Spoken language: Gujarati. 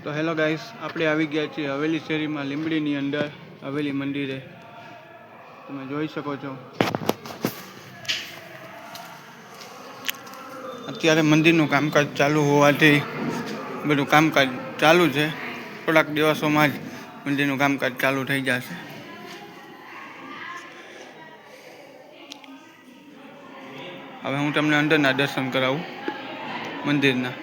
તો હેલો ગાઈસ, આપણે આવી ગયા છીએ હવેલી શેરીમાં લીંબડીની અંદર હવેલી મંદિરે. તમે જોઈ શકો છો અત્યારે મંદિરનું કામકાજ ચાલુ હોવાથી બધું કામકાજ ચાલુ છે. થોડાક દિવસોમાં જ મંદિરનું કામકાજ ચાલુ થઈ જશે. હવે હું તમને અંદરના દર્શન કરાવું મંદિરના.